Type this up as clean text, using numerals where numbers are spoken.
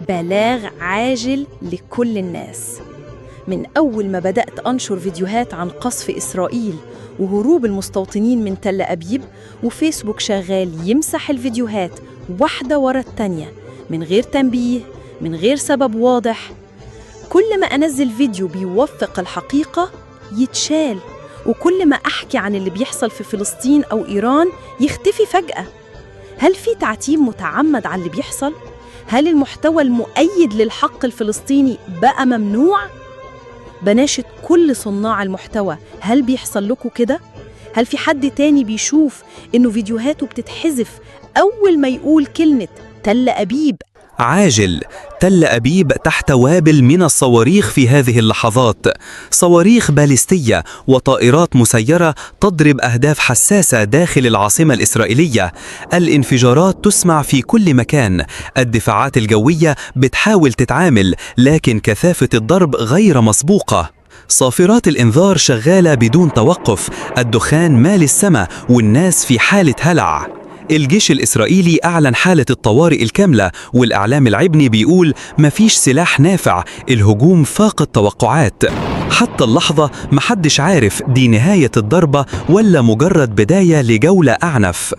بلاغ عاجل لكل الناس. من أول ما بدأت أنشر فيديوهات عن قصف إسرائيل وهروب المستوطنين من تل أبيب، وفيسبوك شغال يمسح الفيديوهات واحدة ورا التانية من غير تنبيه، من غير سبب واضح. كل ما أنزل فيديو بيوثق الحقيقة يتشال، وكل ما أحكي عن اللي بيحصل في فلسطين أو إيران يختفي فجأة. هل في تعتيم متعمد على اللي بيحصل؟ هل المحتوى المؤيد للحق الفلسطيني بقى ممنوع؟ بناشد كل صناع المحتوى، هل بيحصل لكم كده؟ هل في حد تاني بيشوف إنه فيديوهاته بتتحذف أول ما يقول كلمة تل أبيب؟ عاجل. تل أبيب تحت وابل من الصواريخ في هذه اللحظات، صواريخ باليستية وطائرات مسيرة تضرب أهداف حساسة داخل العاصمة الإسرائيلية. الانفجارات تسمع في كل مكان، الدفاعات الجوية بتحاول تتعامل، لكن كثافة الضرب غير مسبوقة. صافرات الإنذار شغالة بدون توقف، الدخان مال السماء والناس في حالة هلع. الجيش الإسرائيلي أعلن حالة الطوارئ الكاملة، والإعلام العبري بيقول مفيش سلاح نافع، الهجوم فاق التوقعات. حتى اللحظة محدش عارف دي نهاية الضربة ولا مجرد بداية لجولة أعنف.